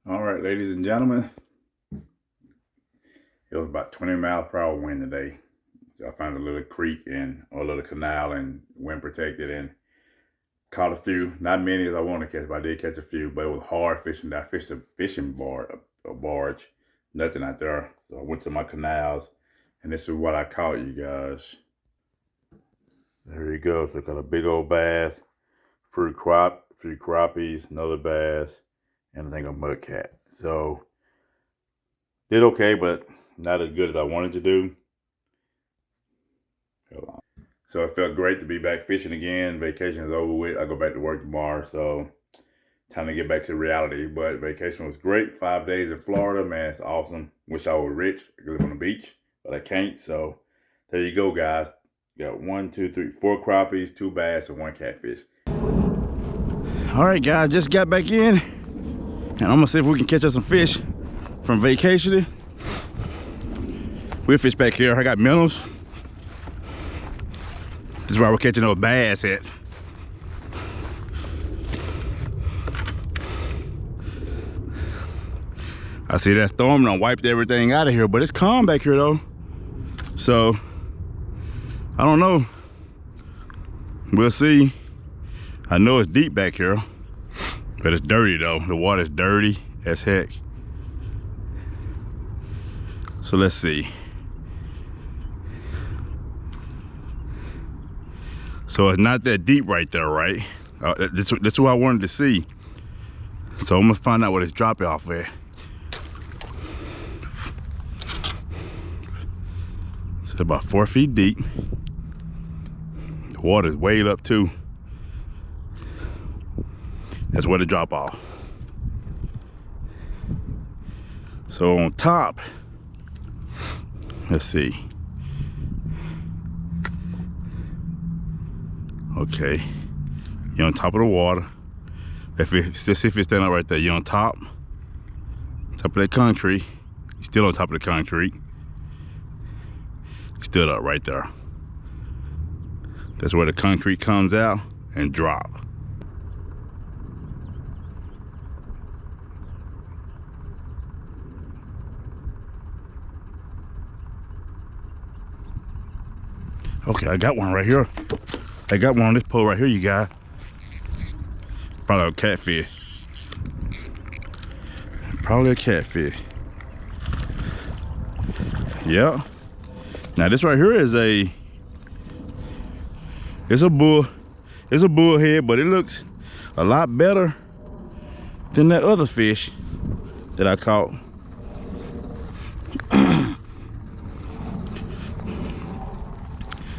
All right, ladies and gentlemen, it was about 20-mile-per-hour wind today. So I found a little creek and a little canal and wind protected and caught a few. Not many as I want to catch, but I did catch a few. But it was hard fishing. I fished a fishing bar, a barge, nothing out there. So I went to my canals, and this is what I caught, you guys. There you go. So I got a big old bass, few crappies, another bass, and I think a mudcat. So did okay, but not as good as I wanted to do. So it felt great to be back fishing again. Vacation is over with. I go back to work tomorrow, so time to get back to reality. But vacation was great. 5 days in Florida, man, it's awesome. Wish I was rich. I could live on the beach, but I can't. So there you go, guys. Got 1, 2, 3, 4 crappies, 2 bass, and 1 catfish. All right, guys, just got back in, and I'm gonna see if we can catch us some fish from vacationing. We'll fish back here. I got minnows. This is where we're catching those bass at. I see that storm and I wiped everything out of here, but it's calm back here though. So, I don't know. We'll see. I know it's deep back here, but it's dirty though. The water's dirty as heck. So let's see. So it's not that deep right there, right? That's what I wanted to see. So I'm gonna find out what it's dropping off at. It's about 4 feet deep. The water's way up too. That's where the drop off. So on top, let's see. Okay, you're on top of the water. Let's see if it's standing up right there. You're on top of that concrete. You're still on top of the concrete. You stood up right there. That's where the concrete comes out and drop. Okay, I got one right here. I got one on this pole right here, you guys. Probably a catfish. Probably a catfish. Yeah. Now this right here is it's a bullhead, but it looks a lot better than that other fish that I caught.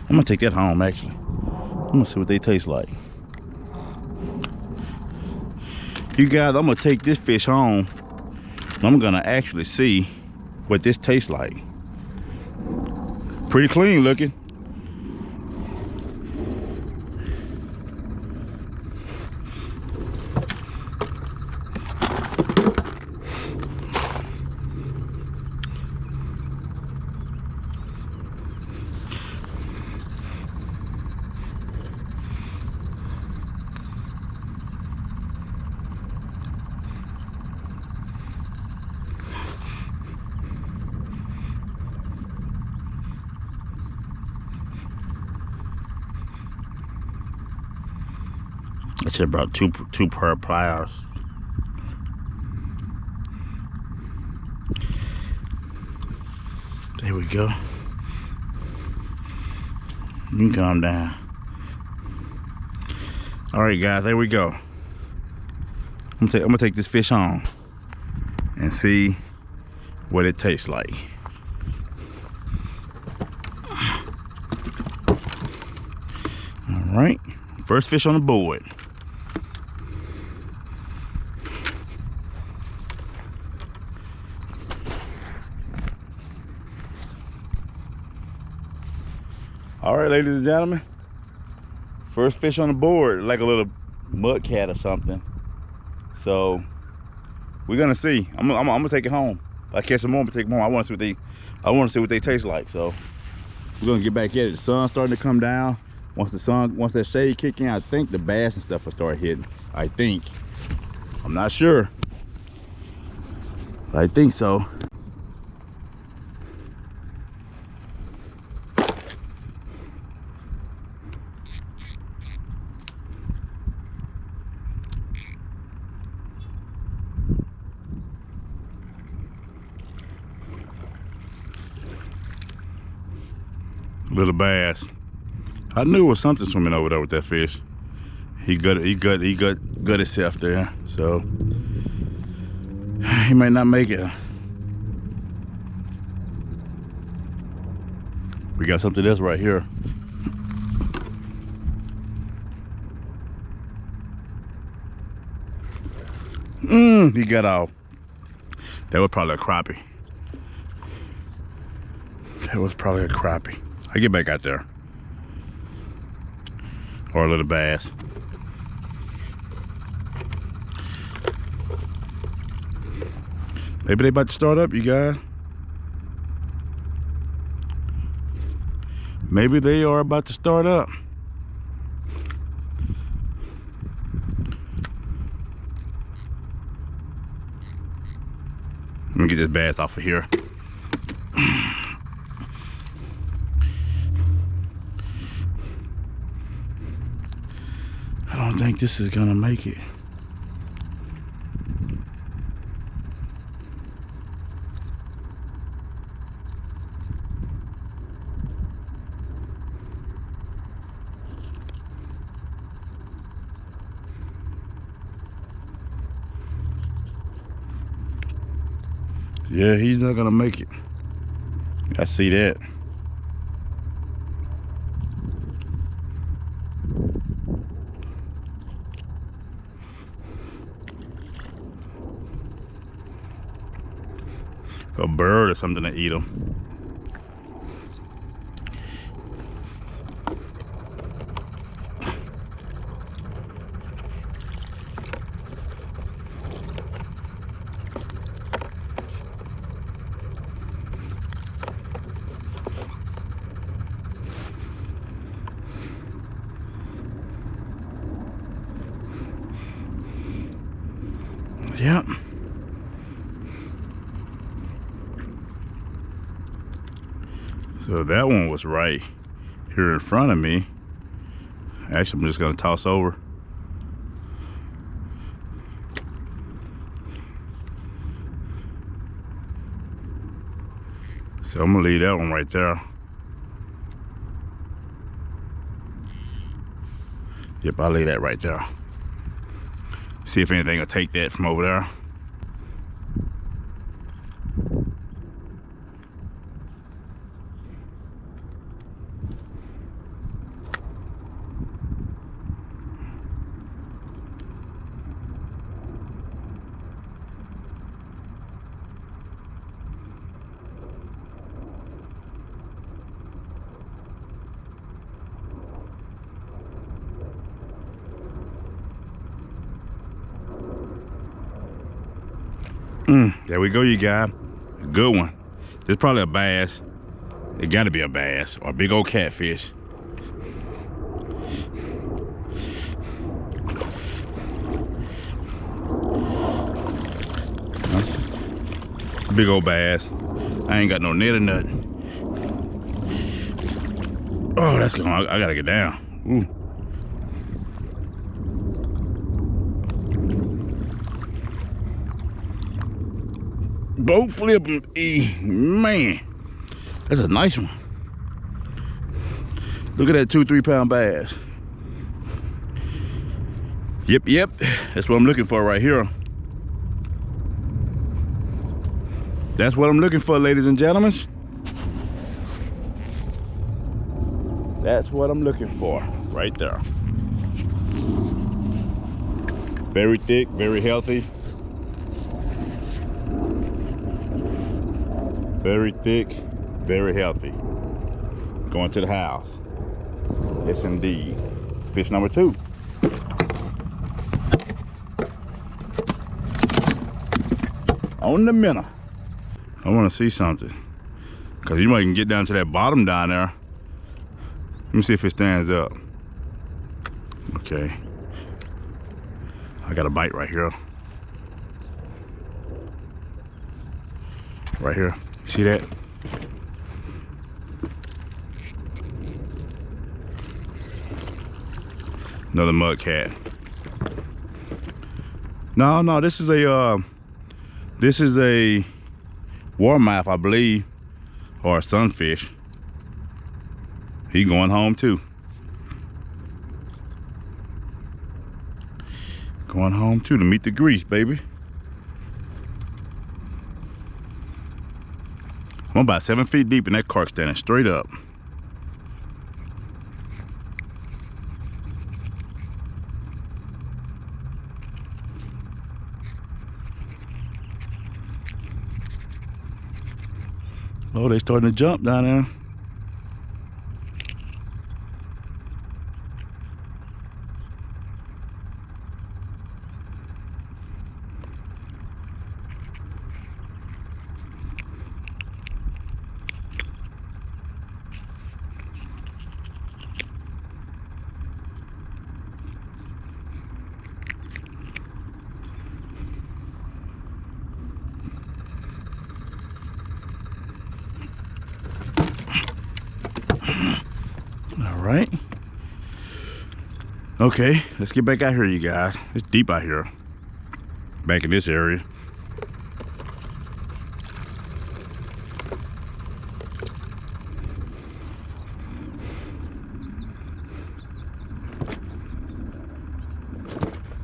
I'm gonna take that home actually. I'm gonna see what they taste like. You guys, I'm gonna take this fish home and I'm gonna actually see what this tastes like. Pretty clean looking. I should have brought two pair of pliers. There we go. You can calm down. All right, guys, there we go. I'm gonna take this fish home and see what it tastes like. All right, first fish on the board. All right, ladies and gentlemen, first fish on the board, like a little mudcat or something. So we're gonna see. I'm gonna take it home. If I catch some more, I'm gonna take them home. I want to see what they taste like. So we're gonna get back at it. The sun's starting to come down. Once that shade kick in, I think the bass and stuff will start hitting. I think. I'm not sure. I think so. Little bass. I knew it was something swimming over there with that fish. He got himself there, so he might not make it. We got something else right here. He got off. That was probably a crappie. That was probably a crappie. I get back out there. Or a little bass. Maybe they about to start up, you guys. Maybe they are about to start up. Let me get this bass off of here. I don't think this is gonna make it. Yeah, he's not gonna make it. I see that. A bird or something to eat them. Yep. So that one was right here in front of me. Actually, I'm just gonna toss over. So I'm gonna leave that one right there. Yep, I'll leave that right there. See if anything will take that from over there. There we go, you guys. Good one. This is probably a bass. It gotta be a bass or a big old catfish. Big old bass. I ain't got no net or nothing. Oh, that's good. I gotta get down. Ooh. Boat flip them, man. That's a nice one. Look at that 2-3 pound bass. Yep. That's what I'm looking for right here. That's what I'm looking for, ladies and gentlemen. That's what I'm looking for right there. Very thick, very healthy. Very thick, very healthy. Going to the house. Yes, indeed. Fish number 2. On the minnow. I want to see something. Because you might can get down to that bottom down there. Let me see if it stands up. Okay. I got a bite right here. right here. See that? Another mud cat. No, this is a warmouth, I believe, or a sunfish. He going home too. Going home too to meet the grease, baby. I'm about 7 feet deep in that carp standing straight up. Oh, they starting to jump down there. All right. Okay, let's get back out here, you guys. It's deep out here. Back in this area.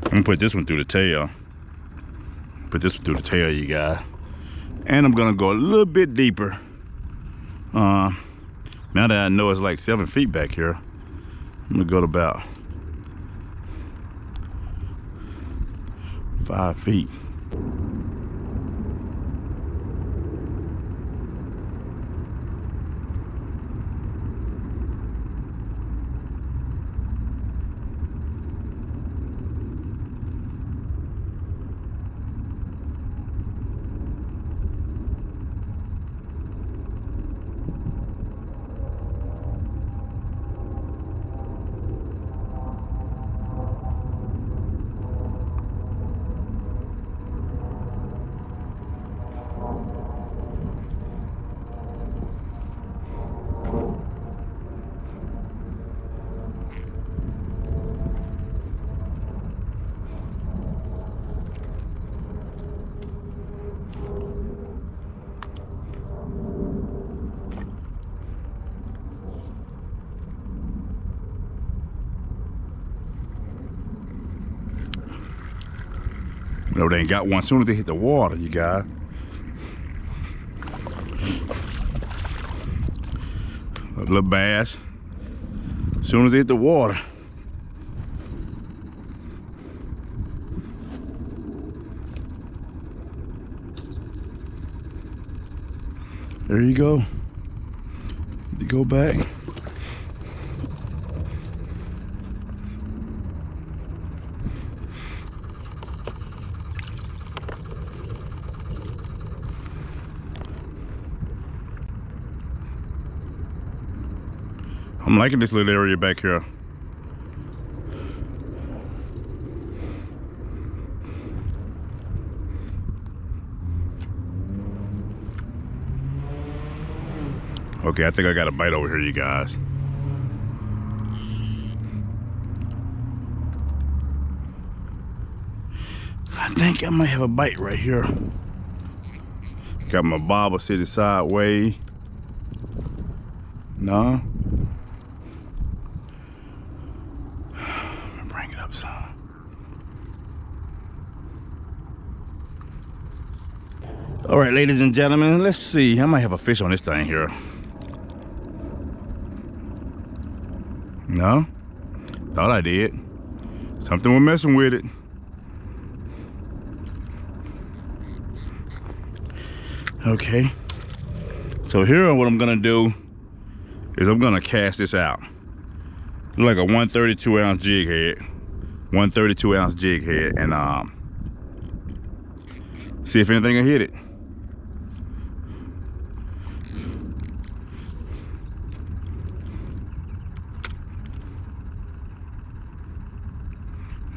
I'm gonna put this one through the tail. Put this one through the tail, you guys. And I'm gonna go a little bit deeper. Now that I know it's like 7 feet back here, I'm gonna go to about 5 feet. No, they ain't got one. As soon as they hit the water, you guys. A little bass. As soon as they hit the water. There you go. Need to go back. I'm liking this little area back here. Okay, I think I got a bite over here, you guys. I think I might have a bite right here. Got my bobber sitting sideways. No. Bring it up some. All right, ladies and gentlemen, let's see. I might have a fish on this thing here. No? Thought I did. Something was messing with it. Okay. So here what I'm gonna do is I'm gonna cast this out. Like a 132 ounce jig head. 132 ounce jig head, and see if anything will hit it.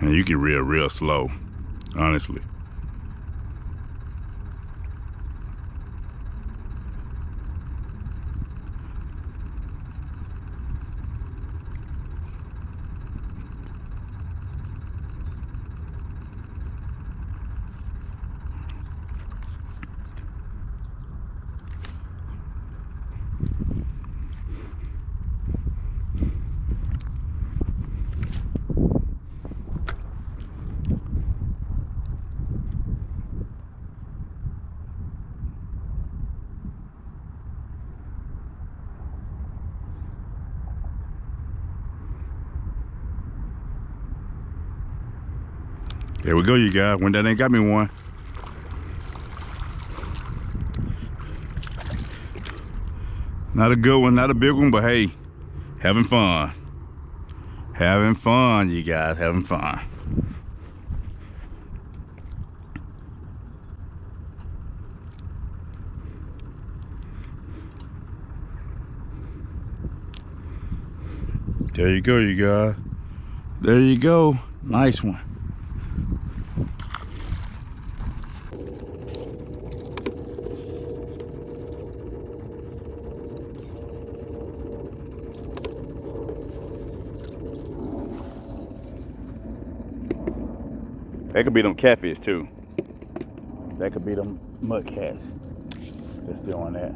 And you can reel real slow, honestly. There we go, you guys. Went down there and got me one. Not a good one, not a big one, but hey, having fun. Having fun, you guys, having fun. There you go, you guys. There you go. Nice one. That could be them catfish too. That could be them mud cats. They're still on that.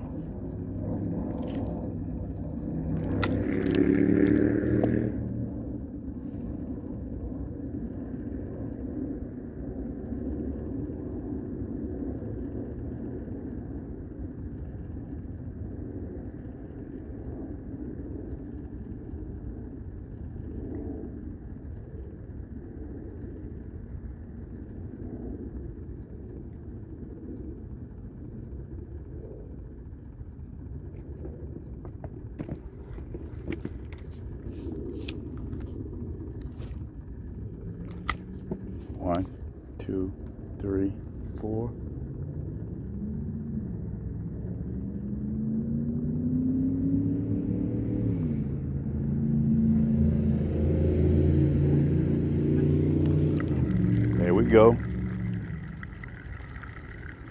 One, two, three, four. There we go.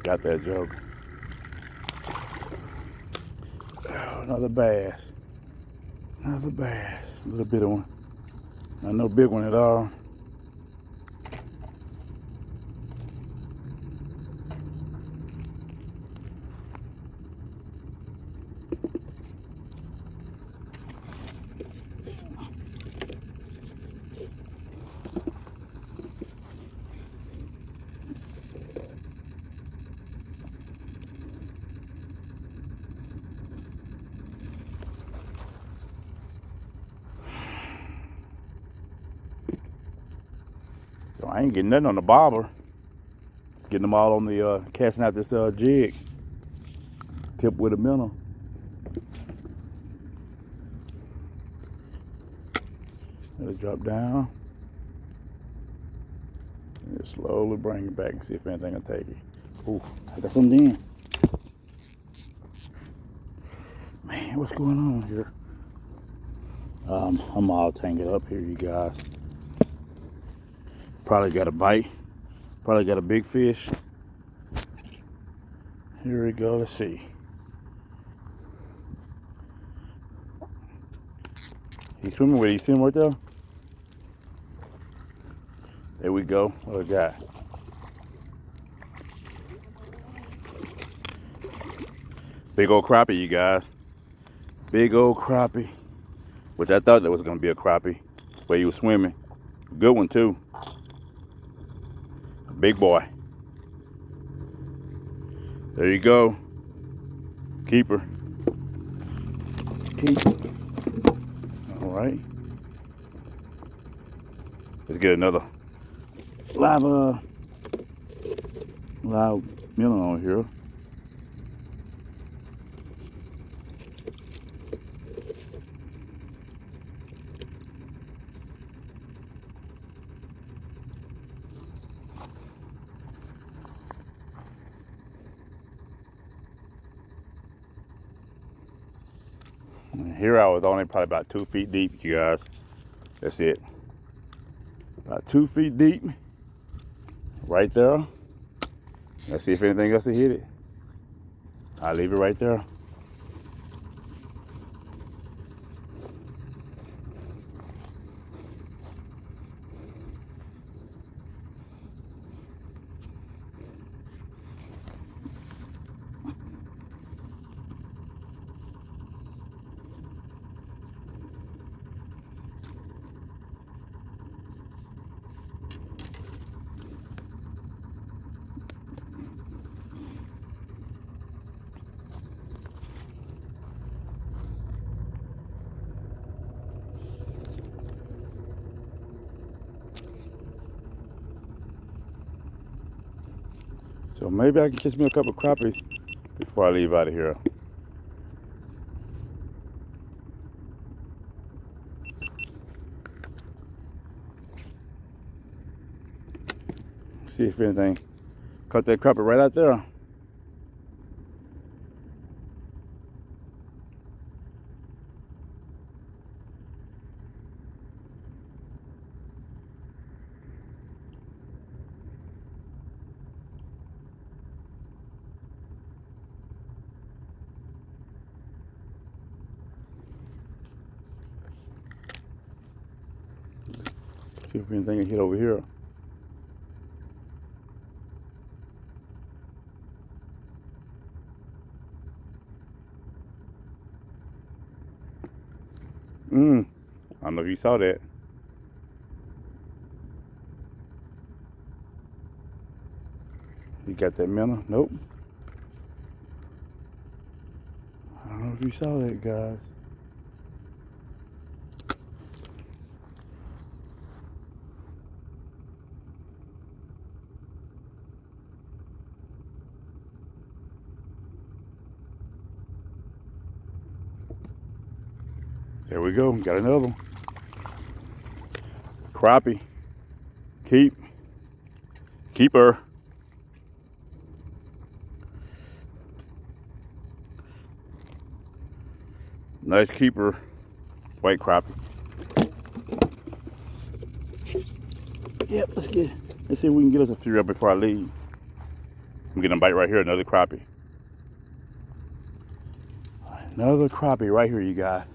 Got that joke. Oh, another bass. Another bass. A little bit of one. Not no big one at all. So I ain't getting nothing on the bobber. Just getting them all on the casting out this jig. Tip with a minnow. Let it drop down. And just slowly bring it back and see if anything will take it. Ooh, I got something in. Man, what's going on here? I'm all tangled up here, you guys. Probably got a bite. Probably got a big fish. Here we go, let's see. He's swimming with it. You see him right there? There we go. What I got? Big old crappie, you guys. Big old crappie. Which I thought that was gonna be a crappie, where he was swimming. Good one too. Big boy. There you go. Keeper. Keeper. All right. Let's get another live minnow on here. And here I was only probably about 2 feet deep, you guys. That's it. About 2 feet deep. Right there. Let's see if anything else will hit it. I'll leave it right there. So maybe I can catch me a couple crappies before I leave out of here. See if anything. Caught that crappie right out there. See if anything can hit over here. I don't know if you saw that. You got that minnow? Nope. I don't know if you saw that, guys. There we go. Got another one. Crappie. Keeper. Nice keeper. White crappie. Yep, let's see if we can get us a few up before I leave. I'm getting a bite right here, another crappie. Another crappie right here, you guys.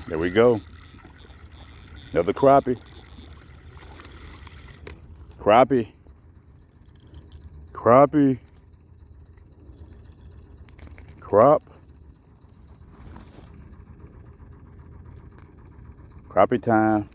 There we go. Another crappie. Crappie. Crappie. Crop. Crappie time.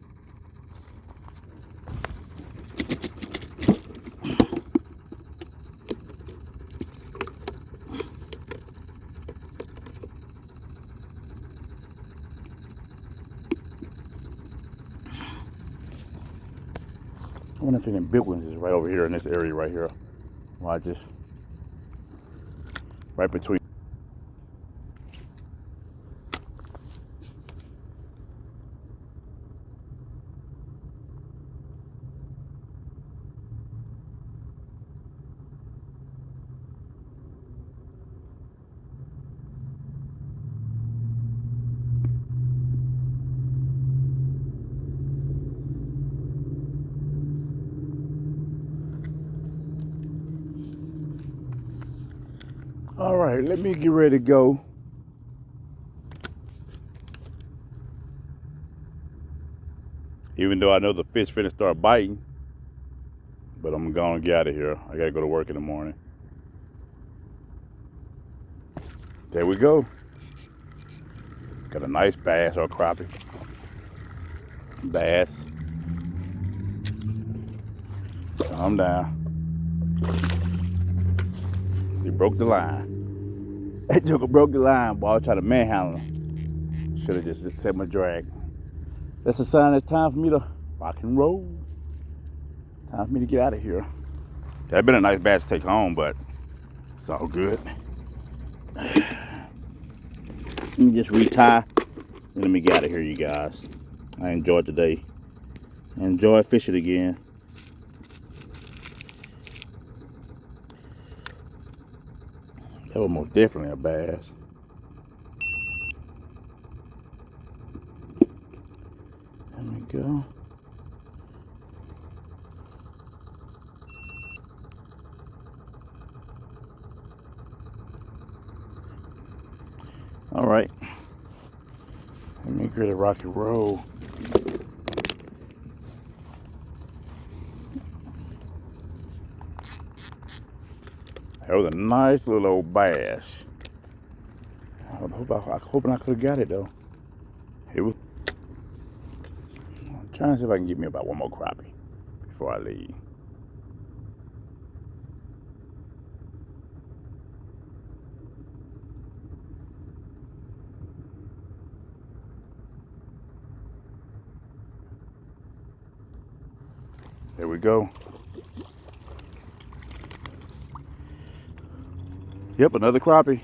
I wonder if any big ones is right over here in this area right here. Well, I just right between. All right, let me get ready to go. Even though I know the fish finna start biting, but I'm gonna get out of here. I gotta go to work in the morning. There we go. Got a nice bass or crappie. Bass. Calm down. He broke the line. That joker broke the line, boy. I was trying to manhandle him. Should have just set my drag. That's a sign it's time for me to rock and roll. Time for me to get out of here. That'd been a nice bass to take home, but it's all good. Let me just retie and let me get out of here, you guys. I enjoyed today. Enjoy fishing again. That was most definitely a bass. There we go. All right. Let me get a rock and roll. That was a nice little old bass. I'm hoping I could have got it though. It was. I'm trying to see if I can get me about one more crappie before I leave. There we go. Yep, another crappie.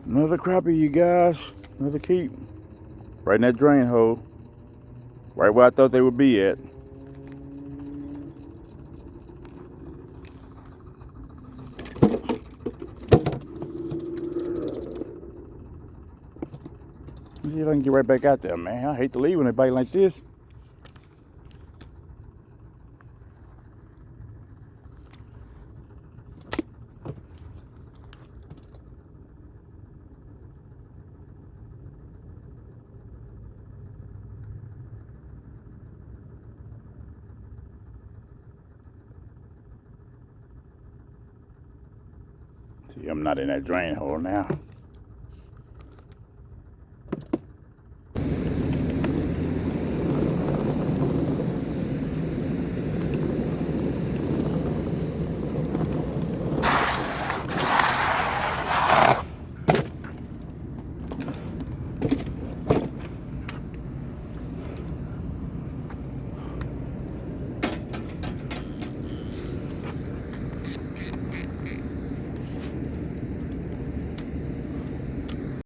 Another crappie, you guys. Another keep. Right in that drain hole. Right where I thought they would be at. Let's see if I can get right back out there, man. I hate to leave when they bite like this. See, I'm not in that drain hole now.